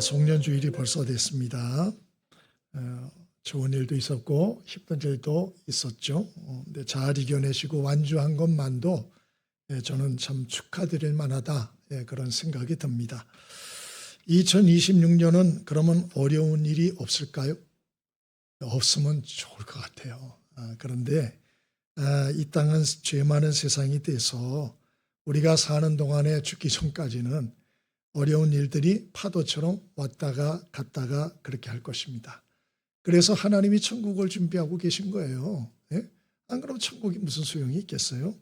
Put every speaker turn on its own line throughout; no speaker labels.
송년주일이 벌써 됐습니다. 좋은 일도 있었고 힘든 일도 있었죠. 근데 잘 이겨내시고 완주한 것만도 저는 참 축하드릴 만하다, 그런 생각이 듭니다. 2026년은 그러면 어려운 일이 없을까요? 없으면 좋을 것 같아요. 그런데 이 땅은 죄 많은 세상이 돼서 우리가 사는 동안에 죽기 전까지는 어려운 일들이 파도처럼 왔다가 갔다가 그렇게 할 것입니다. 그래서 하나님이 천국을 준비하고 계신 거예요. 안 그러면 천국이 무슨 소용이 있겠어요?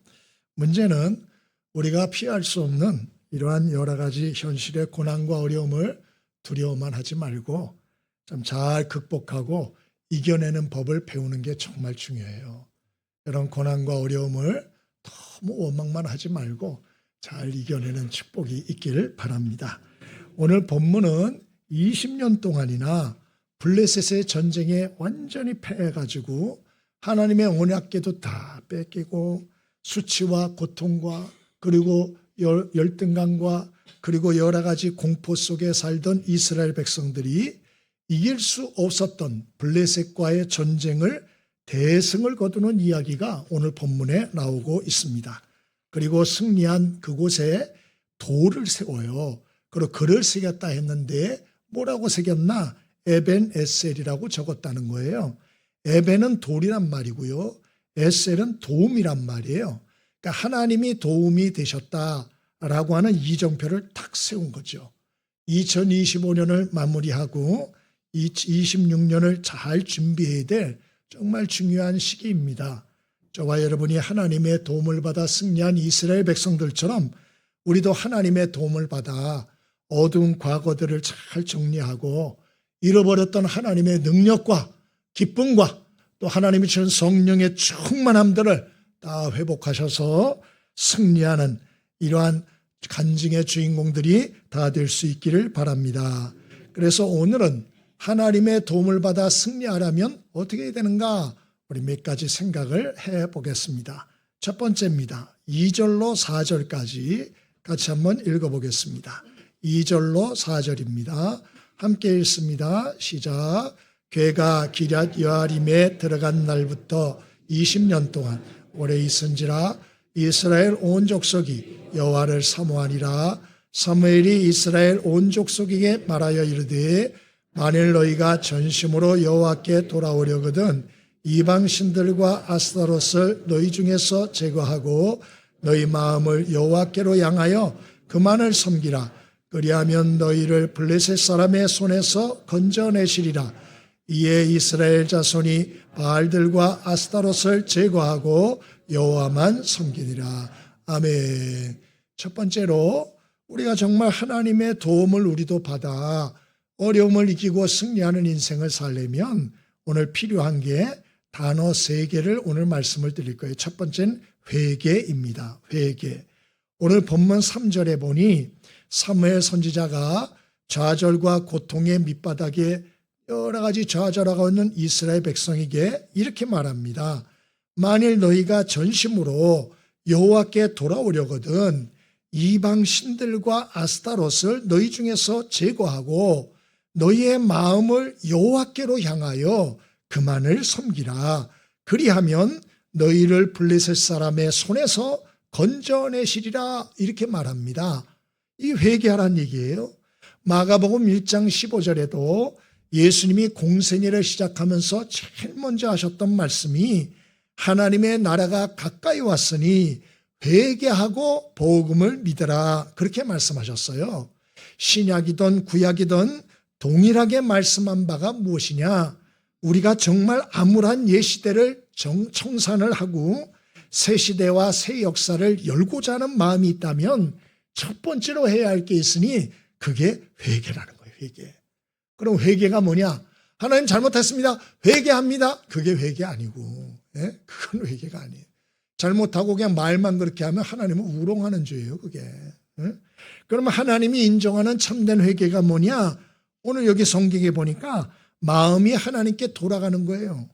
문제는 우리가 피할 수 없는 이러한 여러 가지 현실의 고난과 어려움을 두려워만 하지 말고 좀 잘 극복하고 이겨내는 법을 배우는 게 정말 중요해요. 이런 고난과 어려움을 너무 원망만 하지 말고 잘 이겨내는 축복이 있기를 바랍니다. 오늘 본문은 20년 동안이나 블레셋의 전쟁에 완전히 패해가지고 하나님의 언약궤도 다 뺏기고 수치와 고통과 그리고 열등감과 그리고 여러 가지 공포 속에 살던 이스라엘 백성들이 이길 수 없었던 블레셋과의 전쟁을 대승을 거두는 이야기가 오늘 본문에 나오고 있습니다. 그리고 승리한 그곳에 돌을 세워요. 그리고 글을 새겼다 했는데 뭐라고 새겼나? 에벤 에셀이라고 적었다는 거예요. 에벤은 돌이란 말이고요. 에셀은 도움이란 말이에요. 그러니까 하나님이 도움이 되셨다라고 하는 이정표를 탁 세운 거죠. 2025년을 마무리하고 26년을 잘 준비해야 될 정말 중요한 시기입니다. 저와 여러분이 하나님의 도움을 받아 승리한 이스라엘 백성들처럼 우리도 하나님의 도움을 받아 어두운 과거들을 잘 정리하고 잃어버렸던 하나님의 능력과 기쁨과 또 하나님이 주신 성령의 충만함들을 다 회복하셔서 승리하는 이러한 간증의 주인공들이 다 될 수 있기를 바랍니다. 그래서 오늘은 하나님의 도움을 받아 승리하려면 어떻게 해야 되는가? 우리 몇 가지 생각을 해보겠습니다. 첫 번째입니다. 2절로 4절까지 같이 한번 읽어보겠습니다. 2절로 4절입니다. 함께 읽습니다. 시작. 괴가 기럇 여아림에 들어간 날부터 20년 동안 오래 있은지라 이스라엘 온 족속이 여호와를 사모하니라. 사무엘이 이스라엘 온 족속에게 말하여 이르되 만일 너희가 전심으로 여호와께 돌아오려거든 이방 신들과 아스타롯을 너희 중에서 제거하고 너희 마음을 여호와께로 향하여 그만을 섬기라. 그리하면 너희를 블레셋 사람의 손에서 건져내시리라. 이에 이스라엘 자손이 바알들과 아스타롯을 제거하고 여호와만 섬기리라. 아멘. 첫 번째로 우리가 정말 하나님의 도움을 우리도 받아 어려움을 이기고 승리하는 인생을 살려면 오늘 필요한 게 단어 3개를 오늘 말씀을 드릴 거예요. 첫 번째는 회개입니다. 회개. 오늘 본문 3절에 보니 사무엘 선지자가 좌절과 고통의 밑바닥에 여러 가지 좌절하고 있는 이스라엘 백성에게 이렇게 말합니다. 만일 너희가 전심으로 여호와께 돌아오려거든 이방 신들과 아스타롯을 너희 중에서 제거하고 너희의 마음을 여호와께로 향하여 그만을 섬기라. 그리하면 너희를 블레셋 사람의 손에서 건져내시리라. 이렇게 말합니다. 이 회개하라는 얘기예요. 마가복음 1장 15절에도 예수님이 공생애를 시작하면서 제일 먼저 하셨던 말씀이 하나님의 나라가 가까이 왔으니 회개하고 복음을 믿으라. 그렇게 말씀하셨어요. 신약이든 구약이든 동일하게 말씀한 바가 무엇이냐? 우리가 정말 암울한 옛시대를 청산을 하고 새 시대와 새 역사를 열고자 하는 마음이 있다면 첫 번째로 해야 할 게 있으니 그게 회개라는 거예요. 회개. 그럼 회개가 뭐냐? 하나님 잘못했습니다. 회개합니다. 그게 회개 아니고, 그건 회개가 아니에요. 잘못하고 그냥 말만 그렇게 하면 하나님은 우롱하는 죄예요. 그게. 그러면 하나님이 인정하는 참된 회개가 뭐냐? 오늘 여기 성경에 보니까 마음이 하나님께 돌아가는 거예요.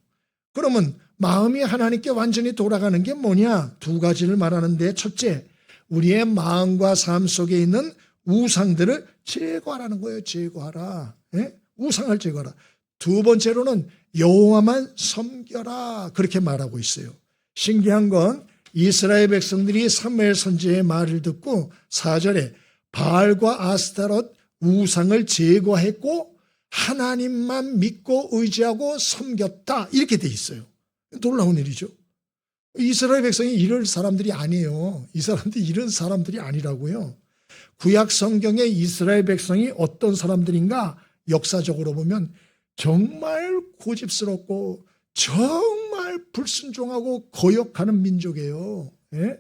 그러면 마음이 하나님께 완전히 돌아가는 게 뭐냐? 2가지를 말하는데 첫째, 우리의 마음과 삶 속에 있는 우상들을 제거하라는 거예요. 제거하라. 예? 우상을 제거하라. 두 번째로는 여호와만 섬겨라. 그렇게 말하고 있어요. 신기한 건 이스라엘 백성들이 사무엘 선지자의 말을 듣고 4절에 바알과 아스타롯 우상을 제거했고 하나님만 믿고 의지하고 섬겼다. 이렇게 돼 있어요. 놀라운 일이죠. 이스라엘 백성이 이럴 사람들이 아니에요. 이 사람들이 이런 사람들이 아니라고요. 구약 성경의 이스라엘 백성이 어떤 사람들인가 역사적으로 보면 정말 고집스럽고 정말 불순종하고 거역하는 민족이에요. 예?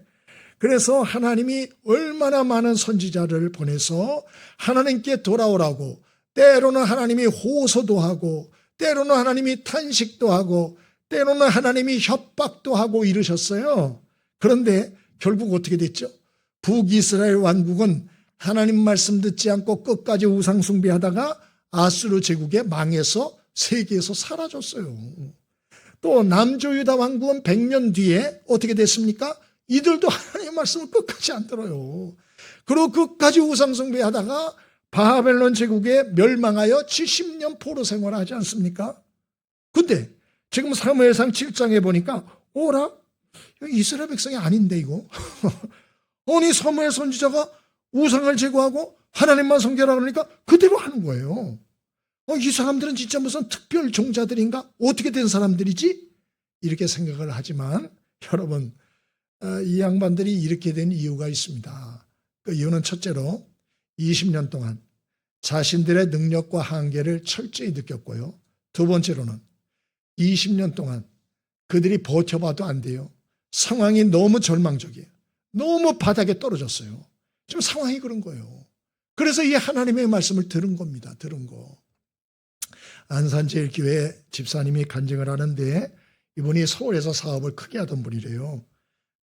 그래서 하나님이 얼마나 많은 선지자를 보내서 하나님께 돌아오라고 때로는 하나님이 호소도 하고 때로는 하나님이 탄식도 하고 때로는 하나님이 협박도 하고 이러셨어요. 그런데 결국 어떻게 됐죠? 북이스라엘 왕국은 하나님 말씀 듣지 않고 끝까지 우상 숭배하다가 아수르 제국에 망해서 세계에서 사라졌어요. 또 남조유다 왕국은 100년 뒤에 어떻게 됐습니까? 이들도 하나님의 말씀을 끝까지 안 들어요. 그리고 끝까지 우상 숭배하다가 바벨론 제국에 멸망하여 70년 포로 생활하지 않습니까? 근데 지금 사무엘상 7장에 보니까 오라? 이스라엘 백성이 아닌데 이거. 아니 사무엘 선지자가 우상을 제거하고 하나님만 섬겨라 그러니까 그대로 하는 거예요. 이 사람들은 진짜 무슨 특별 종자들인가? 어떻게 된 사람들이지? 이렇게 생각을 하지만 여러분 이 양반들이 이렇게 된 이유가 있습니다. 그 이유는 첫째로 20년 동안 자신들의 능력과 한계를 철저히 느꼈고요. 두 번째로는 20년 동안 그들이 버텨봐도 안 돼요. 상황이 너무 절망적이에요. 너무 바닥에 떨어졌어요. 지금 상황이 그런 거예요. 그래서 이 하나님의 말씀을 들은 겁니다. 들은 거. 안산제일교회 집사님이 간증을 하는데 이분이 서울에서 사업을 크게 하던 분이래요.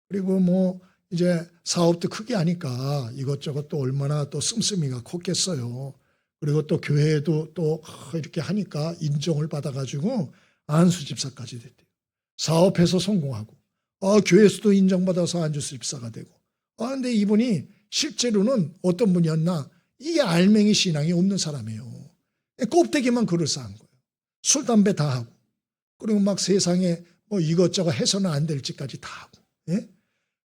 그리고 뭐 이제 사업도 크게 하니까 이것저것 또 얼마나 또 씀씀이가 컸겠어요. 그리고 또 교회도 또 이렇게 하니까 인정을 받아가지고 안수 집사까지 됐대요. 사업해서 성공하고 교회에서도 인정받아서 안수 집사가 되고 근데 이분이 실제로는 어떤 분이었나 이게 알맹이 신앙이 없는 사람이에요. 껍데기만 그럴싸한 거예요. 술, 담배 다 하고 그리고 막 세상에 뭐 이것저것 해서는 안 될 짓까지 다 하고 예?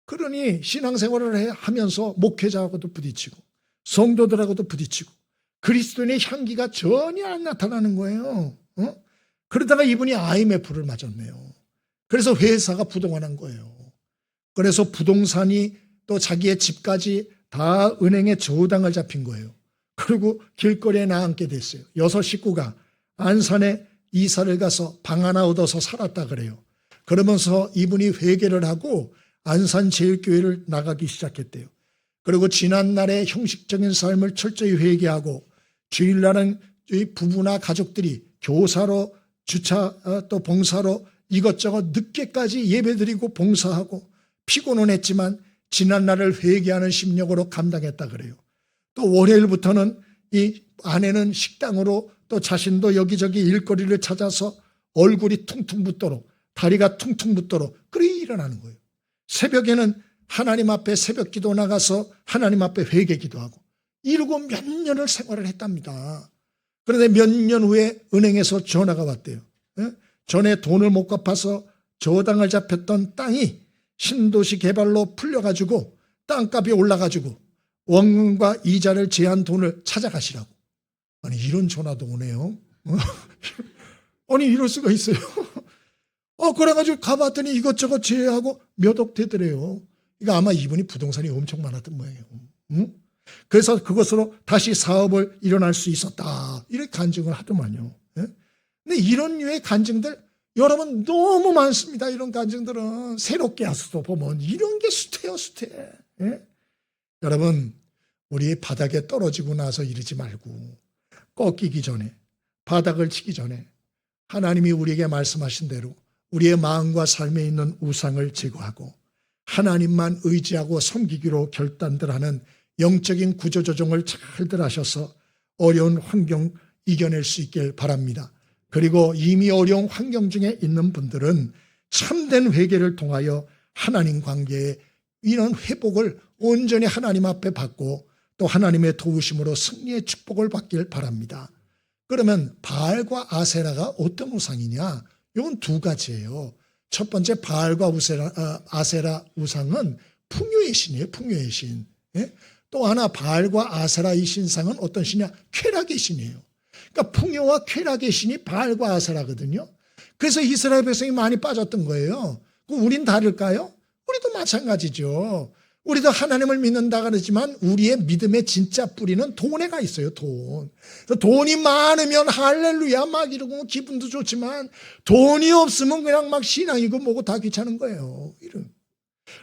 그러니 신앙생활을 하면서 목회자하고도 부딪히고 성도들하고도 부딪히고 그리스도인의 향기가 전혀 안 나타나는 거예요. 그러다가 이분이 IMF를 맞았네요. 그래서 회사가 부동화난 거예요. 그래서 부동산이 또 자기의 집까지 다 은행에 저당을 잡힌 거예요. 그리고 길거리에 나앉게 됐어요. 6 식구가 안산에 이사를 가서 방 하나 얻어서 살았다 그래요. 그러면서 이분이 회개를 하고 안산제일교회를 나가기 시작했대요. 그리고 지난날의 형식적인 삶을 철저히 회개하고 주일날은 부부나 가족들이 교사로 주차 또 봉사로 이것저것 늦게까지 예배드리고 봉사하고 피곤은 했지만 지난날을 회개하는 심령으로 감당했다 그래요. 또 월요일부터는 이 아내는 식당으로 또 자신도 여기저기 일거리를 찾아서 얼굴이 퉁퉁 붓도록 다리가 퉁퉁 붓도록 그렇게 일어나는 거예요. 새벽에는 하나님 앞에 새벽 기도 나가서 하나님 앞에 회개 기도하고 이러고 몇 년을 생활을 했답니다. 그런데 몇 년 후에 은행에서 전화가 왔대요. 전에 돈을 못 갚아서 저당을 잡혔던 땅이 신도시 개발로 풀려가지고 땅값이 올라가지고 원금과 이자를 제한 돈을 찾아가시라고. 아니 이런 전화도 오네요. 아니 이럴 수가 있어요. 그래가지고 가봤더니 이것저것 제외하고 몇 억 되더래요. 그러니까 아마 이분이 부동산이 엄청 많았던 모양이에요. 그래서 그것으로 다시 사업을 일어날 수 있었다. 이렇게 간증을 하더만요. 근데 이런 류의 간증들 여러분 너무 많습니다. 이런 간증들은 새롭게 와서도 보면 이런 게 수태요, 수태. 여러분 우리 바닥에 떨어지고 나서 이러지 말고 꺾이기 전에 바닥을 치기 전에 하나님이 우리에게 말씀하신 대로 우리의 마음과 삶에 있는 우상을 제거하고 하나님만 의지하고 섬기기로 결단들 하는 영적인 구조조정을 잘들 하셔서 어려운 환경 이겨낼 수 있길 바랍니다. 그리고 이미 어려운 환경 중에 있는 분들은 참된 회개를 통하여 하나님 관계의 이런 회복을 온전히 하나님 앞에 받고 또 하나님의 도우심으로 승리의 축복을 받길 바랍니다. 그러면 바알과 아세라가 어떤 우상이냐? 이건 두 가지예요. 첫 번째 바알과 아세라 우상은 풍요의 신이에요. 풍요의 신. 예? 또 하나 바알과 아세라 이 신상은 어떤 신이냐? 쾌락의 신이에요. 그러니까 풍요와 쾌락의 신이 바알과 아세라거든요. 그래서 이스라엘 백성이 많이 빠졌던 거예요. 우린 다를까요? 우리도 마찬가지죠. 우리도 하나님을 믿는다 그러지만 우리의 믿음의 진짜 뿌리는 돈에 가 있어요. 돈이 많으면 할렐루야 막 이러고 기분도 좋지만 돈이 없으면 그냥 막 신앙이고 뭐고 다 귀찮은 거예요.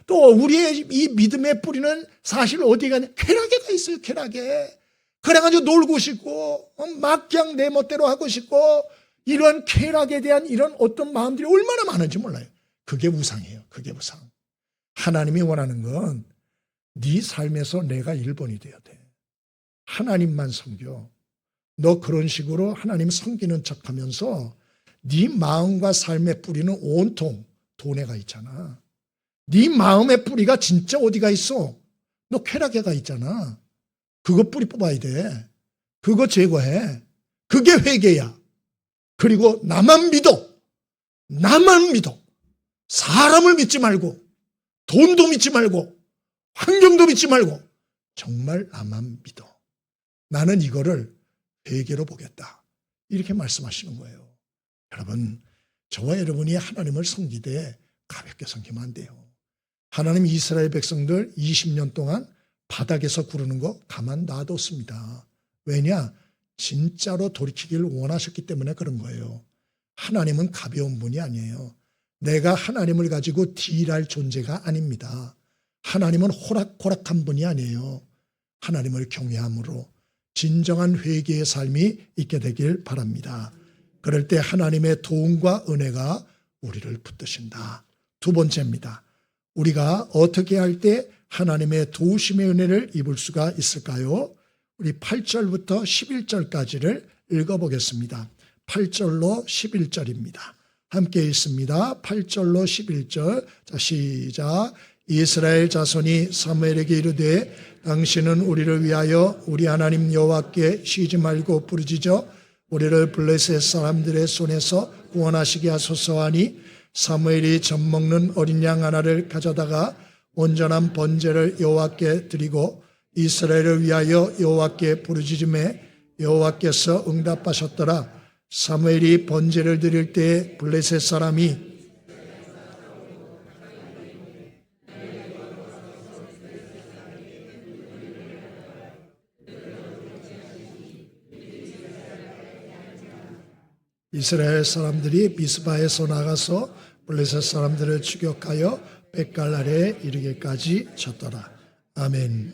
또 우리의 이 믿음의 뿌리는 사실 어디에 가냐? 쾌락에 가 있어요. 쾌락에. 그래가지고 놀고 싶고 막 그냥 내 멋대로 하고 싶고 이런 쾌락에 대한 이런 어떤 마음들이 얼마나 많은지 몰라요. 그게 우상이에요. 그게 우상. 하나님이 원하는 건 네 삶에서 내가 1번이 돼야 돼. 하나님만 섬겨. 너 그런 식으로 하나님 섬기는 척하면서 네 마음과 삶의 뿌리는 온통 돈에 가 있잖아. 네 마음의 뿌리가 진짜 어디가 있어? 너 쾌락에 가 있잖아. 그거 뿌리 뽑아야 돼. 그거 제거해. 그게 회개야. 그리고 나만 믿어. 나만 믿어. 사람을 믿지 말고 돈도 믿지 말고 환경도 믿지 말고 정말 나만 믿어. 나는 이거를 회개로 보겠다. 이렇게 말씀하시는 거예요. 여러분, 저와 여러분이 하나님을 섬기되 가볍게 섬기면 안 돼요. 하나님 이스라엘 백성들 20년 동안 바닥에서 구르는 거 가만 놔뒀습니다. 왜냐? 진짜로 돌이키기를 원하셨기 때문에 그런 거예요. 하나님은 가벼운 분이 아니에요. 내가 하나님을 가지고 딜할 존재가 아닙니다. 하나님은 호락호락한 분이 아니에요. 하나님을 경외함으로 진정한 회개의 삶이 있게 되길 바랍니다. 그럴 때 하나님의 도움과 은혜가 우리를 붙드신다. 두 번째입니다. 우리가 어떻게 할 때 하나님의 도우심의 은혜를 입을 수가 있을까요? 우리 8절부터 11절까지를 읽어보겠습니다. 8절로 11절입니다. 함께 읽습니다. 8절로 11절. 자, 시작. 이스라엘 자손이 사무엘에게 이르되 당신은 우리를 위하여 우리 하나님 여호와께 쉬지 말고 부르짖어 우리를 블레셋 사람들의 손에서 구원하시게 하소서 하니 사무엘이 젖먹는 어린 양 하나를 가져다가 온전한 번제를 여호와께 드리고 이스라엘을 위하여 여호와께 부르짖음에 여호와께서 응답하셨더라. 사무엘이 번제를 드릴 때 블레셋 사람이 이스라엘 사람들이 미스바에서 나가서 블레셋 사람들을 추격하여 벳갈 아래에 이르기까지 쳤더라. 아멘.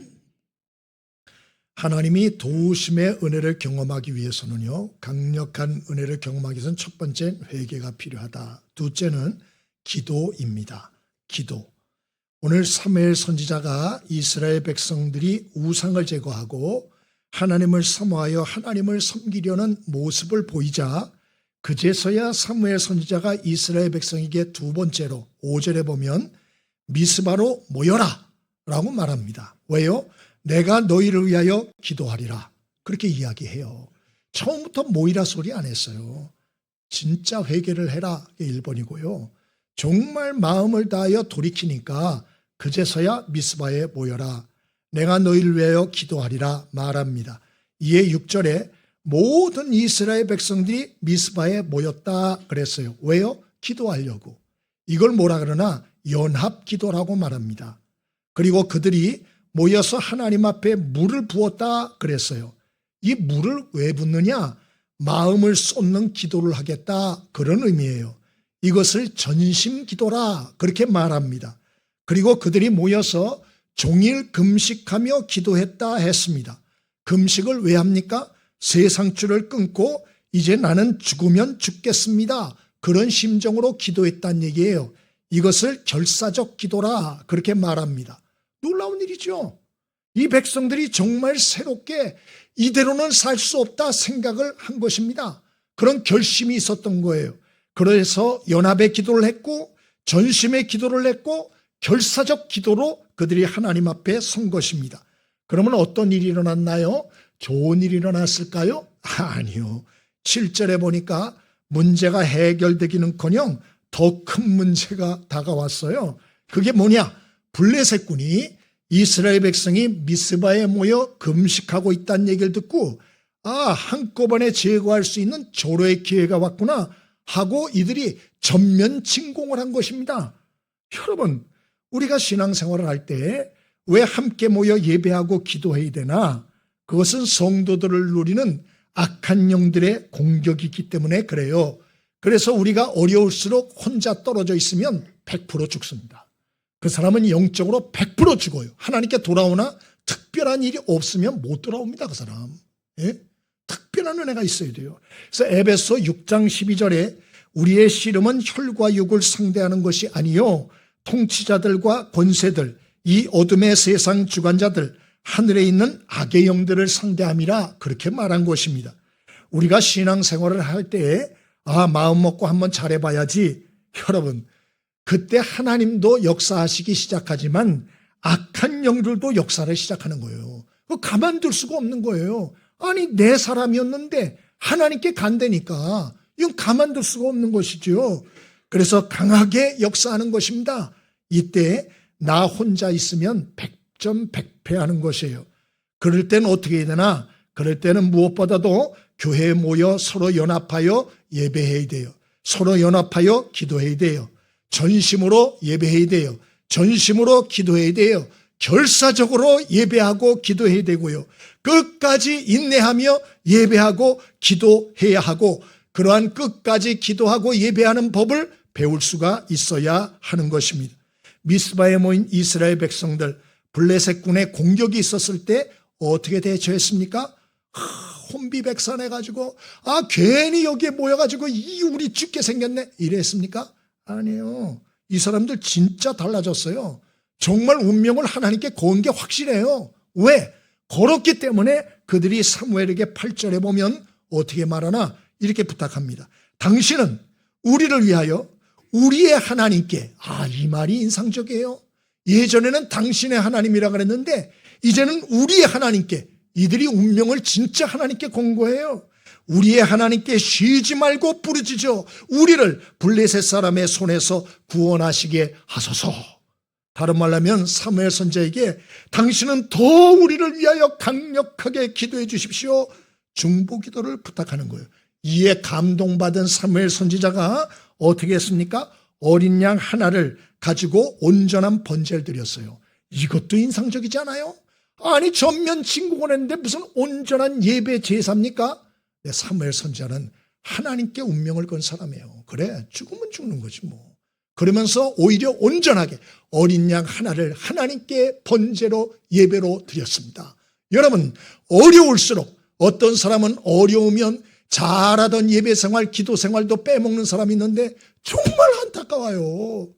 하나님이 도우심의 은혜를 경험하기 위해서는요, 강력한 은혜를 경험하기 위해서는 첫 번째 회개가 필요하다. 둘째는 기도입니다. 기도. 오늘 사무엘 선지자가 이스라엘 백성들이 우상을 제거하고 하나님을 사모하여 하나님을 섬기려는 모습을 보이자 그제서야 사무엘 선지자가 이스라엘 백성에게 두 번째로 5절에 보면 미스바로 모여라 라고 말합니다. 왜요? 내가 너희를 위하여 기도하리라. 그렇게 이야기해요. 처음부터 모이라 소리 안 했어요. 진짜 회개를 해라. 이게 1번이고요. 정말 마음을 다하여 돌이키니까 그제서야 미스바에 모여라. 내가 너희를 위하여 기도하리라 말합니다. 이에 6절에 모든 이스라엘 백성들이 미스바에 모였다 그랬어요. 왜요? 기도하려고. 이걸 뭐라 그러나 연합 기도라고 말합니다. 그리고 그들이 모여서 하나님 앞에 물을 부었다 그랬어요. 이 물을 왜 붓느냐? 마음을 쏟는 기도를 하겠다 그런 의미예요. 이것을 전심 기도라 그렇게 말합니다. 그리고 그들이 모여서 종일 금식하며 기도했다 했습니다. 금식을 왜 합니까? 세상줄을 끊고 이제 나는 죽으면 죽겠습니다. 그런 심정으로 기도했다는 얘기예요. 이것을 결사적 기도라 그렇게 말합니다. 놀라운 일이죠. 이 백성들이 정말 새롭게 이대로는 살 수 없다 생각을 한 것입니다. 그런 결심이 있었던 거예요. 그래서 연합의 기도를 했고 전심의 기도를 했고 결사적 기도로 그들이 하나님 앞에 선 것입니다. 그러면 어떤 일이 일어났나요? 좋은 일이 일어났을까요? 아니요. 7절에 보니까 문제가 해결되기는커녕 더 큰 문제가 다가왔어요. 그게 뭐냐? 블레셋군이 이스라엘 백성이 미스바에 모여 금식하고 있다는 얘기를 듣고 한꺼번에 제거할 수 있는 조로의 기회가 왔구나 하고 이들이 전면 침공을 한 것입니다. 여러분, 우리가 신앙생활을 할 때 왜 함께 모여 예배하고 기도해야 되나? 그것은 성도들을 노리는 악한 영들의 공격이기 때문에 그래요. 그래서 우리가 어려울수록 혼자 떨어져 있으면 100% 죽습니다. 그 사람은 영적으로 100% 죽어요. 하나님께 돌아오나 특별한 일이 없으면 못 돌아옵니다. 그 사람. 예? 특별한 은혜가 있어야 돼요. 그래서 에베소 6장 12절에 우리의 씨름은 혈과 육을 상대하는 것이 아니요 통치자들과 권세들, 이 어둠의 세상 주관자들, 하늘에 있는 악의 영들을 상대함이라 그렇게 말한 것입니다. 우리가 신앙생활을 할 때 마음 먹고 한번 잘해봐야지. 여러분, 그때 하나님도 역사하시기 시작하지만 악한 영들도 역사를 시작하는 거예요. 가만둘 수가 없는 거예요. 아니 내 사람이었는데 하나님께 간다니까 이건 가만둘 수가 없는 것이죠. 그래서 강하게 역사하는 것입니다. 이때 나 혼자 있으면 100점100패하는 것이에요. 그럴 때는 어떻게 해야 되나? 그럴 때는 무엇보다도 교회에 모여 서로 연합하여 예배해야 돼요. 서로 연합하여 기도해야 돼요. 전심으로 예배해야 돼요. 전심으로 기도해야 돼요. 결사적으로 예배하고 기도해야 되고요. 끝까지 인내하며 예배하고 기도해야 하고 그러한 끝까지 기도하고 예배하는 법을 배울 수가 있어야 하는 것입니다. 미스바에 모인 이스라엘 백성들 블레셋군의 공격이 있었을 때 어떻게 대처했습니까? 혼비백산해가지고 괜히 여기에 모여가지고 우리 죽게 생겼네 이랬습니까? 아니에요. 이 사람들 진짜 달라졌어요. 정말 운명을 하나님께 거은 게 확실해요. 왜? 걸었기 때문에 그들이 사무엘에게 8절에 보면 어떻게 말하나 이렇게 부탁합니다. 당신은 우리를 위하여 우리의 하나님께 이 말이 인상적이에요. 예전에는 당신의 하나님이라 그랬는데 이제는 우리의 하나님께 이들이 운명을 진짜 하나님께 건 거예요. 우리의 하나님께 쉬지 말고 부르짖어 우리를 블레셋 사람의 손에서 구원하시게 하소서. 다른 말로 하면 사무엘 선지자에게 당신은 더 우리를 위하여 강력하게 기도해 주십시오. 중보 기도를 부탁하는 거예요. 이에 감동받은 사무엘 선지자가 어떻게 했습니까? 어린 양 하나를 가지고 온전한 번제를 드렸어요. 이것도 인상적이지 않아요? 아니 전면 침공을 했는데 무슨 온전한 예배 제사입니까? 사무엘 선지자는 하나님께 운명을 건 사람이에요. 그래 죽으면 죽는 거지 뭐. 그러면서 오히려 온전하게 어린 양 하나를 하나님께 번제로 예배로 드렸습니다. 여러분 어려울수록 어떤 사람은 어려우면 잘하던 예배생활 기도생활도 빼먹는 사람이 있는데 정말 안타까워요.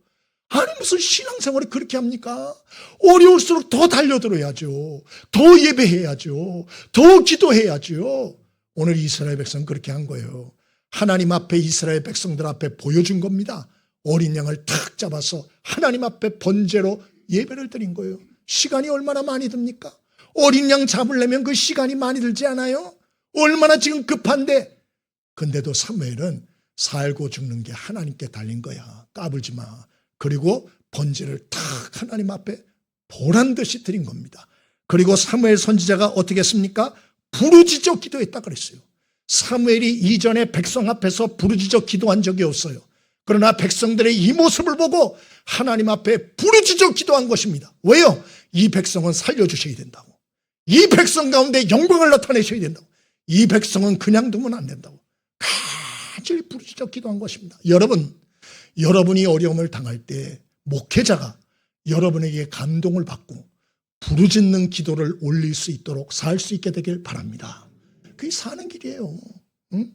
아니 무슨 신앙생활이 그렇게 합니까? 어려울수록 더 달려들어야죠. 더 예배해야죠. 더 기도해야죠. 오늘 이스라엘 백성은 그렇게 한 거예요. 하나님 앞에 이스라엘 백성들 앞에 보여준 겁니다. 어린 양을 탁 잡아서 하나님 앞에 번제로 예배를 드린 거예요. 시간이 얼마나 많이 듭니까? 어린 양 잡으려면 그 시간이 많이 들지 않아요? 얼마나 지금 급한데. 근데도 사무엘은 살고 죽는 게 하나님께 달린 거야. 까불지 마. 그리고 번제를 탁 하나님 앞에 보란 듯이 드린 겁니다. 그리고 사무엘 선지자가 어떻게 했습니까? 부르짖어 기도했다 그랬어요. 사무엘이 이전에 백성 앞에서 부르짖어 기도한 적이 없어요. 그러나 백성들의 이 모습을 보고 하나님 앞에 부르짖어 기도한 것입니다. 왜요? 이 백성은 살려주셔야 된다고. 이 백성 가운데 영광을 나타내셔야 된다고. 이 백성은 그냥 두면 안 된다고. 간절히 부르짖어 기도한 것입니다. 여러분이 어려움을 당할 때 목회자가 여러분에게 감동을 받고 부르짖는 기도를 올릴 수 있도록 살 수 있게 되길 바랍니다. 그게 사는 길이에요. 응?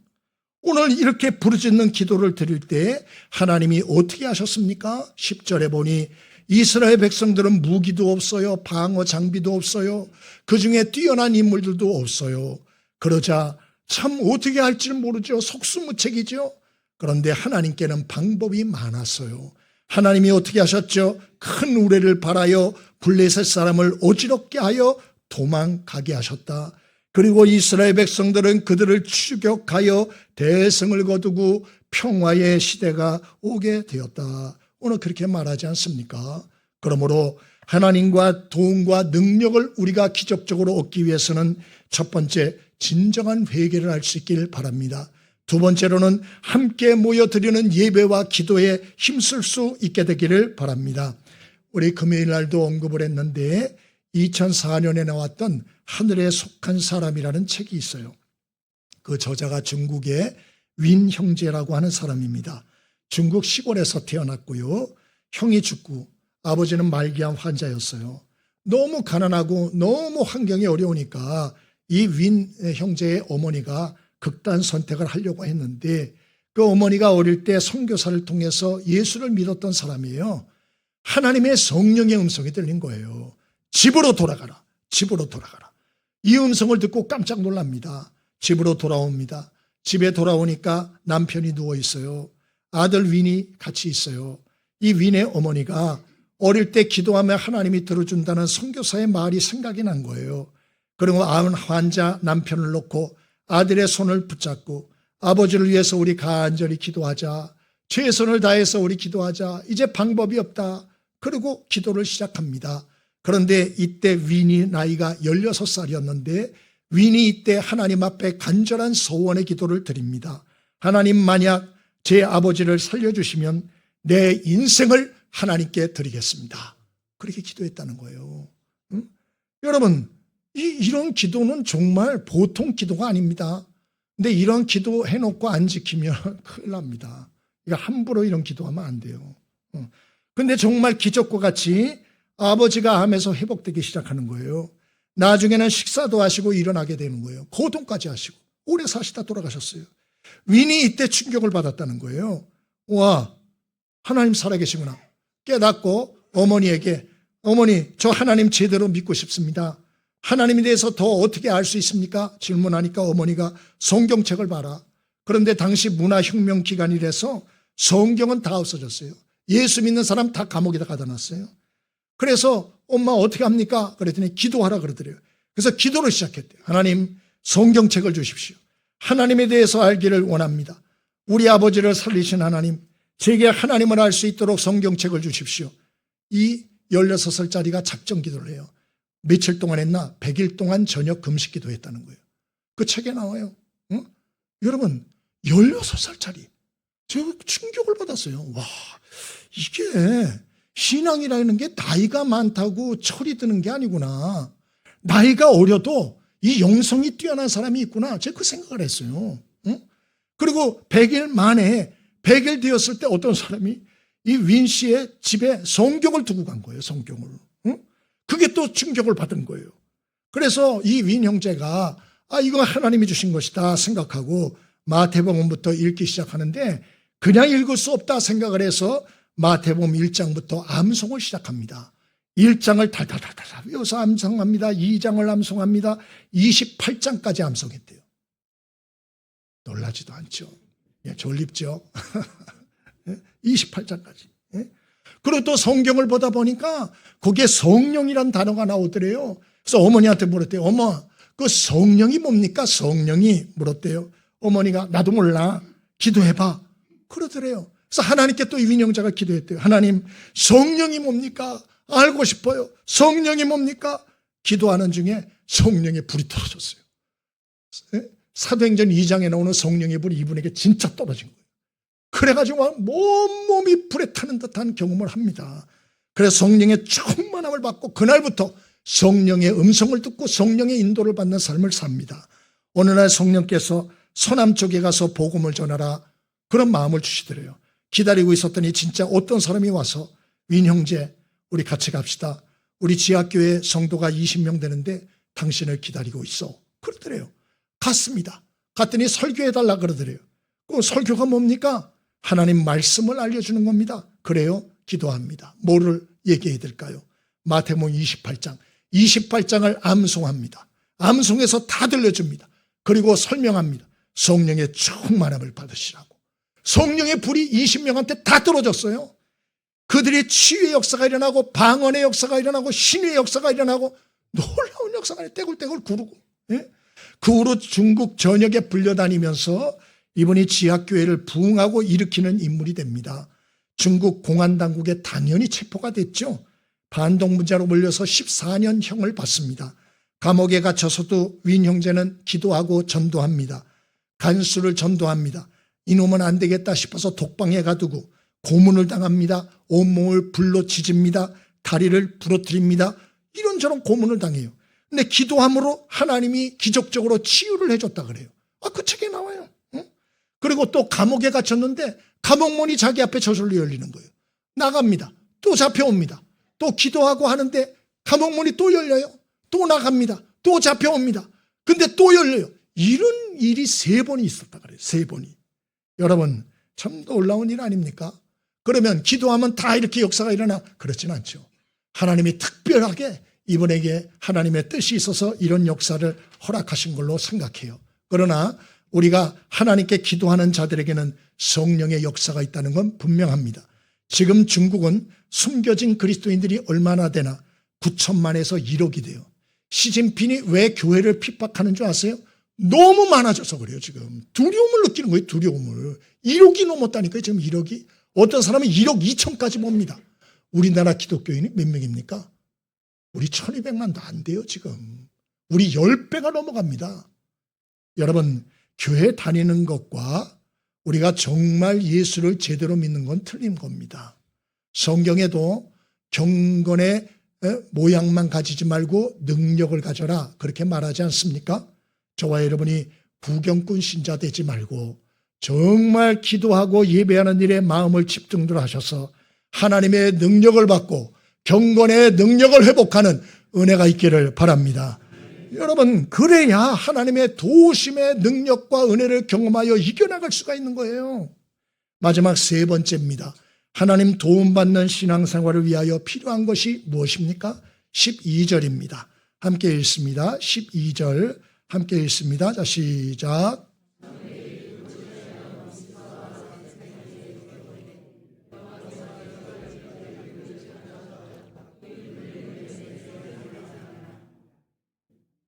오늘 이렇게 부르짖는 기도를 드릴 때 하나님이 어떻게 하셨습니까? 10절에 보니 이스라엘 백성들은 무기도 없어요. 방어 장비도 없어요. 그중에 뛰어난 인물들도 없어요. 그러자 참 어떻게 할지는 모르죠. 속수무책이죠. 그런데 하나님께는 방법이 많았어요. 하나님이 어떻게 하셨죠? 큰 우레를 발하여 블레셋 사람을 어지럽게 하여 도망가게 하셨다. 그리고 이스라엘 백성들은 그들을 추격하여 대승을 거두고 평화의 시대가 오게 되었다. 오늘 그렇게 말하지 않습니까? 그러므로 하나님과 도움과 능력을 우리가 기적적으로 얻기 위해서는 첫 번째, 진정한 회개를 할 수 있길 바랍니다. 두 번째로는 함께 모여 드리는 예배와 기도에 힘쓸 수 있게 되기를 바랍니다. 우리 금요일 날도 언급을 했는데 2004년에 나왔던 하늘에 속한 사람이라는 책이 있어요. 그 저자가 중국의 윈 형제라고 하는 사람입니다. 중국 시골에서 태어났고요. 형이 죽고 아버지는 말기암 환자였어요. 너무 가난하고 너무 환경이 어려우니까 이 윈 형제의 어머니가 극단 선택을 하려고 했는데 그 어머니가 어릴 때 선교사를 통해서 예수를 믿었던 사람이에요. 하나님의 성령의 음성이 들린 거예요. 집으로 돌아가라. 집으로 돌아가라. 이 음성을 듣고 깜짝 놀랍니다. 집으로 돌아옵니다. 집에 돌아오니까 남편이 누워 있어요. 아들 윈이 같이 있어요. 이 윈의 어머니가 어릴 때 기도하며 하나님이 들어준다는 선교사의 말이 생각이 난 거예요. 그리고 환자 남편을 놓고 아들의 손을 붙잡고 아버지를 위해서 우리 간절히 기도하자. 최선을 다해서 우리 기도하자. 이제 방법이 없다. 그리고 기도를 시작합니다. 그런데 이때 윈이 나이가 16살이었는데 윈이 이때 하나님 앞에 간절한 소원의 기도를 드립니다. 하나님, 만약 제 아버지를 살려주시면 내 인생을 하나님께 드리겠습니다. 그렇게 기도했다는 거예요. 응? 여러분, 이런 기도는 정말 보통 기도가 아닙니다. 근데 이런 기도 해놓고 안 지키면 큰일 납니다. 이거 함부로 이런 기도하면 안 돼요. 근데 정말 기적과 같이 아버지가 암에서 회복되기 시작하는 거예요. 나중에는 식사도 하시고 일어나게 되는 거예요. 고통까지 하시고 오래 사시다 돌아가셨어요. 윈이 이때 충격을 받았다는 거예요. 와, 하나님 살아계시구나 깨닫고 어머니에게, 어머니, 저 하나님 제대로 믿고 싶습니다. 하나님에 대해서 더 어떻게 알 수 있습니까? 질문하니까 어머니가 성경책을 봐라. 그런데 당시 문화혁명 기간이라서 성경은 다 없어졌어요. 예수 믿는 사람 다 감옥에다 가다 놨어요. 그래서 엄마 어떻게 합니까? 그랬더니 기도하라 그러더래요. 그래서 기도를 시작했대요. 하나님, 성경책을 주십시오. 하나님에 대해서 알기를 원합니다. 우리 아버지를 살리신 하나님, 제게 하나님을 알 수 있도록 성경책을 주십시오. 이 16살짜리가 작정 기도를 해요. 며칠 동안 했나? 100일 동안 저녁 금식 기도했다는 거예요. 그 책에 나와요. 응? 여러분, 16살짜리. 제가 충격을 받았어요. 와, 이게 신앙이라는 게 나이가 많다고 철이 드는 게 아니구나. 나이가 어려도 이 영성이 뛰어난 사람이 있구나. 제가 그 생각을 했어요. 응? 그리고 100일 만에 100일 되었을 때 어떤 사람이 이 윈 씨의 집에 성경을 두고 간 거예요. 성경을. 응? 그게 또 충격을 받은 거예요. 그래서 이 윈 형제가 이거 하나님이 주신 것이다 생각하고 마태복음부터 읽기 시작하는데 그냥 읽을 수 없다 생각을 해서 마태복음 1장부터 암송을 시작합니다. 1장을 달달달달 외워서 암송합니다. 2장을 암송합니다. 28장까지 암송했대요. 놀라지도 않죠. 예, 졸립죠. 28장까지. 예? 그리고 또 성경을 보다 보니까 거기에 성령이란 단어가 나오더래요. 그래서 어머니한테 물었대요. 어머, 그 성령이 뭡니까? 성령이 물었대요. 어머니가 나도 몰라. 기도해봐. 그러더래요. 그래서 하나님께 또 이 윈형제가 기도했대요. 하나님, 성령이 뭡니까? 알고 싶어요. 성령이 뭡니까? 기도하는 중에 성령의 불이 떨어졌어요. 사도행전 2장에 나오는 성령의 불이 이분에게 진짜 떨어진 거예요. 그래가지고 몸이 불에 타는 듯한 경험을 합니다. 그래서 성령의 충만함을 받고 그날부터 성령의 음성을 듣고 성령의 인도를 받는 삶을 삽니다. 어느 날 성령께서 서남 쪽에 가서 복음을 전하라 그런 마음을 주시더래요. 기다리고 있었더니 진짜 어떤 사람이 와서 윈 형제, 우리 같이 갑시다. 우리 지하교회 성도가 20명 되는데 당신을 기다리고 있어. 그러더래요. 갔습니다. 갔더니 설교해달라 그러더래요. 그 설교가 뭡니까? 하나님 말씀을 알려주는 겁니다. 그래요? 기도합니다. 뭐를 얘기해야 될까요? 마태복음 28장. 28장을 암송합니다. 암송해서 다 들려줍니다. 그리고 설명합니다. 성령의 충만함을 받으시라고. 성령의 불이 20명한테 다 떨어졌어요. 그들이 치유의 역사가 일어나고 방언의 역사가 일어나고 신의 역사가 일어나고 놀라운 역사가 아니에요. 떼굴떼굴 구르고. 예? 그 후로 중국 전역에 불려다니면서 이분이 지하교회를 부흥하고 일으키는 인물이 됩니다. 중국 공안당국에 당연히 체포가 됐죠. 반동문자로 몰려서 14년 형을 받습니다. 감옥에 갇혀서도 윈 형제는 기도하고 전도합니다. 간수를 전도합니다. 이놈은 안 되겠다 싶어서 독방에 가두고 고문을 당합니다. 온몸을 불로 지집니다. 다리를 부러뜨립니다. 이런저런 고문을 당해요. 근데 기도함으로 하나님이 기적적으로 치유를 해줬다 그래요. 그 책에 나와요. 응? 그리고 또 감옥에 갇혔는데 감옥문이 자기 앞에 저절로 열리는 거예요. 나갑니다. 또 잡혀옵니다. 또 기도하고 하는데 감옥문이 또 열려요. 또 나갑니다. 또 잡혀옵니다. 근데 또 열려요. 이런 일이 3번이 있었다 그래요. 3번이. 여러분 참 놀라운 일 아닙니까? 그러면 기도하면 다 이렇게 역사가 일어나? 그렇진 않죠. 하나님이 특별하게 이분에게 하나님의 뜻이 있어서 이런 역사를 허락하신 걸로 생각해요. 그러나 우리가 하나님께 기도하는 자들에게는 성령의 역사가 있다는 건 분명합니다. 지금 중국은 숨겨진 그리스도인들이 얼마나 되나? 9천만에서 1억이 돼요. 시진핑이 왜 교회를 핍박하는 줄 아세요? 너무 많아져서 그래요. 지금 두려움을 느끼는 거예요. 두려움을. 1억이 넘었다니까요. 지금 1억이. 어떤 사람은 1억 2천까지 봅니다. 우리나라 기독교인이 몇 명입니까? 우리 1200만도 안 돼요. 지금. 우리 10배가 넘어갑니다. 여러분 교회 다니는 것과 우리가 정말 예수를 제대로 믿는 건 틀린 겁니다. 성경에도 경건의 모양만 가지지 말고 능력을 가져라 그렇게 말하지 않습니까? 저와 여러분이 구경꾼 신자 되지 말고 정말 기도하고 예배하는 일에 마음을 집중들 하셔서 하나님의 능력을 받고 경건의 능력을 회복하는 은혜가 있기를 바랍니다. 여러분 그래야 하나님의 도우심의 능력과 은혜를 경험하여 이겨나갈 수가 있는 거예요. 마지막 3번째입니다. 하나님 도움받는 신앙생활을 위하여 필요한 것이 무엇입니까? 12절입니다. 함께 읽습니다. 12절 함께 읽습니다. 자, 시작.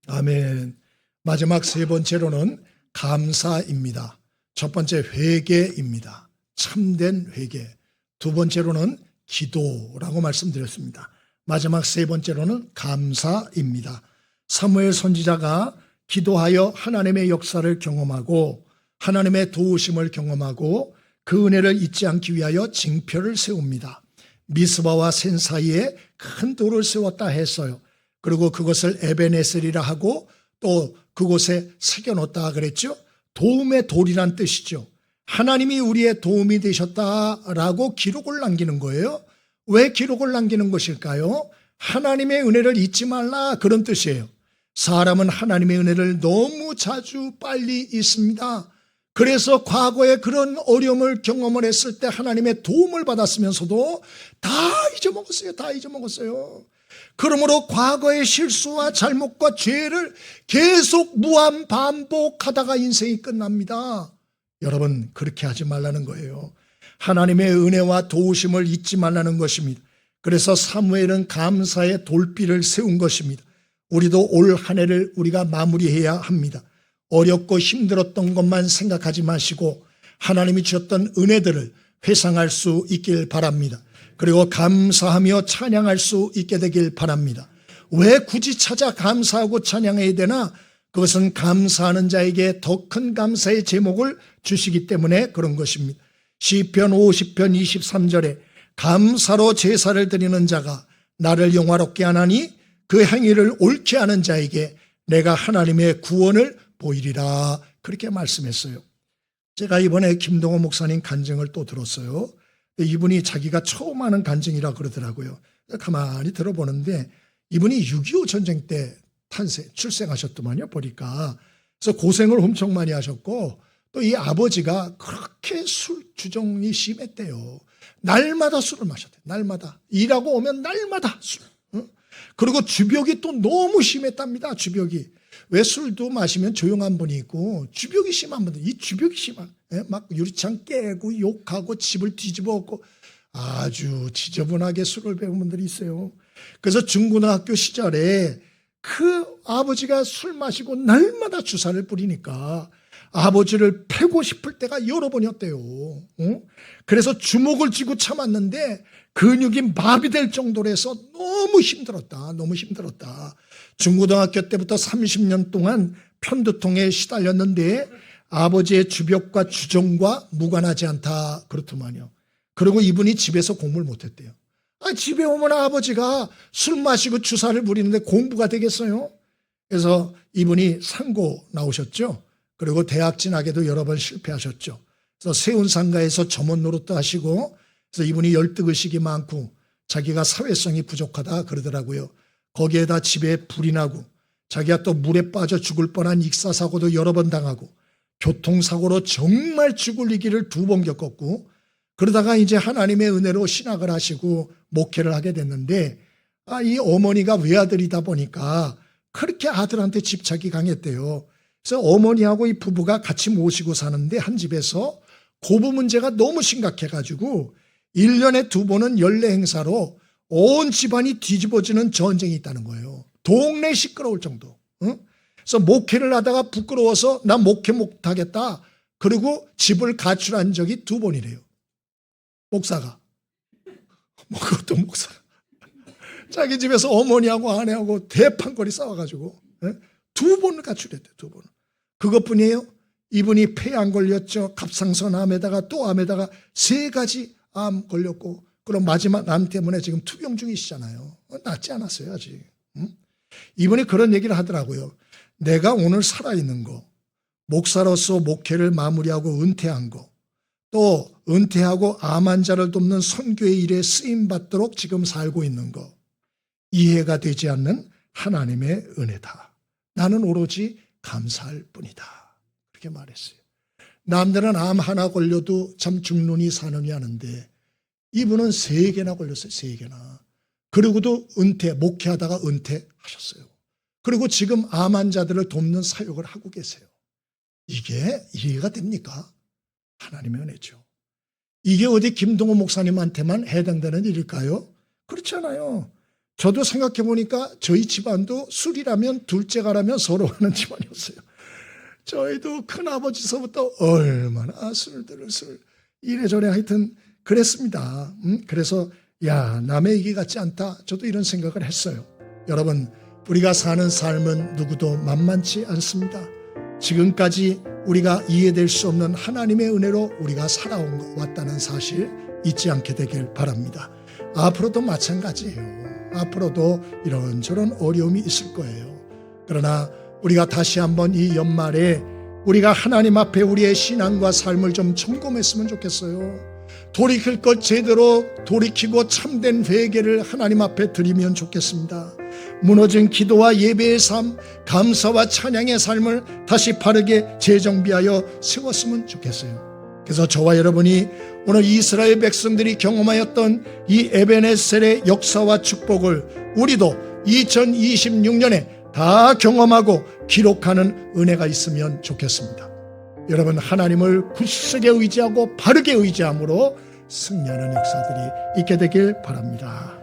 아멘. 마지막 3번째로는 감사입니다. 첫 번째 회개입니다. 참된 회개. 2번째로는 기도라고 말씀드렸습니다. 마지막 3번째로는 감사입니다. 사무엘 선지자가 기도하여 하나님의 역사를 경험하고 하나님의 도우심을 경험하고 그 은혜를 잊지 않기 위하여 징표를 세웁니다. 미스바와 센 사이에 큰 돌을 세웠다 했어요. 그리고 그것을 에베네셀이라 하고 또 그곳에 새겨놓았다 그랬죠. 도움의 돌이란 뜻이죠. 하나님이 우리의 도움이 되셨다라고 기록을 남기는 거예요. 왜 기록을 남기는 것일까요? 하나님의 은혜를 잊지 말라 그런 뜻이에요. 사람은 하나님의 은혜를 너무 자주 빨리 잊습니다. 그래서 과거에 그런 어려움을 경험을 했을 때 하나님의 도움을 받았으면서도 다 잊어먹었어요. 다 잊어먹었어요. 그러므로 과거의 실수와 잘못과 죄를 계속 무한 반복하다가 인생이 끝납니다. 여러분 그렇게 하지 말라는 거예요. 하나님의 은혜와 도우심을 잊지 말라는 것입니다. 그래서 사무엘은 감사의 돌비를 세운 것입니다. 우리도 올 한 해를 우리가 마무리해야 합니다. 어렵고 힘들었던 것만 생각하지 마시고 하나님이 주셨던 은혜들을 회상할 수 있길 바랍니다. 그리고 감사하며 찬양할 수 있게 되길 바랍니다. 왜 굳이 찾아 감사하고 찬양해야 되나? 그것은 감사하는 자에게 더 큰 감사의 제목을 주시기 때문에 그런 것입니다. 시편 50편 23절에 감사로 제사를 드리는 자가 나를 영화롭게 하나니 그 행위를 옳게 하는 자에게 내가 하나님의 구원을 보이리라 그렇게 말씀했어요. 제가 이번에 김동호 목사님 간증을 또 들었어요. 이분이 자기가 처음 하는 간증이라 그러더라고요. 가만히 들어보는데 이분이 6.25 전쟁 때 출생하셨더만요. 보니까. 그래서 고생을 엄청 많이 하셨고 또 이 아버지가 그렇게 술 주정이 심했대요. 날마다 술을 마셨대요. 날마다. 일하고 오면 날마다 술. 그리고 주벽이 또 너무 심했답니다. 주벽이. 왜 술도 마시면 조용한 분이 있고 주벽이 심한 분들. 이 주벽이 심한. 막 유리창 깨고 욕하고 집을 뒤집어 엎고 아주 지저분하게 술을 배운 분들이 있어요. 그래서 중고등학교 시절에 그 아버지가 술 마시고 날마다 주사를 뿌리니까 아버지를 패고 싶을 때가 여러 번이었대요. 그래서 주먹을 쥐고 참았는데 근육이 마비될 정도로 해서 너무 힘들었다. 너무 힘들었다. 중고등학교 때부터 30년 동안 편두통에 시달렸는데 아버지의 주벽과 주정과 무관하지 않다 그렇더만요. 그리고 이분이 집에서 공부를 못했대요. 집에 오면 아버지가 술 마시고 주사를 부리는데 공부가 되겠어요? 그래서 이분이 상고 나오셨죠. 그리고 대학 진학에도 여러 번 실패하셨죠. 그래서 세운상가에서 점원 노릇도 하시고, 그래서 이분이 열등의식이 많고 자기가 사회성이 부족하다 그러더라고요. 거기에다 집에 불이 나고 자기가 또 물에 빠져 죽을 뻔한 익사사고도 여러 번 당하고 교통사고로 정말 죽을 위기를 2번 겪었고, 그러다가 이제 하나님의 은혜로 신학을 하시고 목회를 하게 됐는데, 이 어머니가 외아들이다 보니까 그렇게 아들한테 집착이 강했대요. 그래서 어머니하고 이 부부가 같이 모시고 사는데 한 집에서 고부 문제가 너무 심각해가지고 1년에 2번은 연례 행사로 온 집안이 뒤집어지는 전쟁이 있다는 거예요. 동네 시끄러울 정도. 그래서 목회를 하다가 부끄러워서 나 목회 못하겠다. 그리고 집을 가출한 적이 2번이래요. 목사가. 그것도 목사가. 자기 집에서 어머니하고 아내하고 대판거리 싸워가지고 2번을 가출했대. 2번. 그것뿐이에요. 이분이 폐 안 걸렸죠. 갑상선 암에다가 또 암에다가 3가지 암 걸렸고, 그럼 마지막 암 때문에 지금 투병 중이시잖아요. 낫지 않았어요 아직. 이분이 그런 얘기를 하더라고요. 내가 오늘 살아있는 거, 목사로서 목회를 마무리하고 은퇴한 거, 또 은퇴하고 암 환자를 돕는 선교의 일에 쓰임받도록 지금 살고 있는 거, 이해가 되지 않는 하나님의 은혜다. 나는 오로지 감사할 뿐이다. 그렇게 말했어요. 남들은 암 하나 걸려도 참 죽느니 사느니 하는데 이분은 3개나 걸렸어요. 3개나. 그리고도 목회하다가 은퇴하셨어요. 그리고 지금 암 환자들을 돕는 사역을 하고 계세요. 이게 이해가 됩니까? 하나님의 은혜죠. 이게 어디 김동호 목사님한테만 해당되는 일일까요? 그렇지 않아요. 저도 생각해 보니까 저희 집안도 술이라면 둘째가라면 서로 하는 집안이었어요. 저희도 큰아버지서부터 얼마나 술 이래저래 하여튼 그랬습니다. 그래서 남의 얘기 같지 않다. 저도 이런 생각을 했어요. 여러분, 우리가 사는 삶은 누구도 만만치 않습니다. 지금까지 우리가 이해될 수 없는 하나님의 은혜로 우리가 살아왔다는 사실 잊지 않게 되길 바랍니다. 앞으로도 마찬가지예요. 앞으로도 이런저런 어려움이 있을 거예요. 그러나 우리가 다시 한번 이 연말에 우리가 하나님 앞에 우리의 신앙과 삶을 좀 점검했으면 좋겠어요. 돌이킬 것 제대로 돌이키고 참된 회개를 하나님 앞에 드리면 좋겠습니다. 무너진 기도와 예배의 삶, 감사와 찬양의 삶을 다시 바르게 재정비하여 세웠으면 좋겠어요. 그래서 저와 여러분이 오늘 이스라엘 백성들이 경험하였던 이 에베네셀의 역사와 축복을 우리도 2026년에 다 경험하고 기록하는 은혜가 있으면 좋겠습니다. 여러분, 하나님을 굳세게 의지하고 바르게 의지함으로 승리하는 역사들이 있게 되길 바랍니다.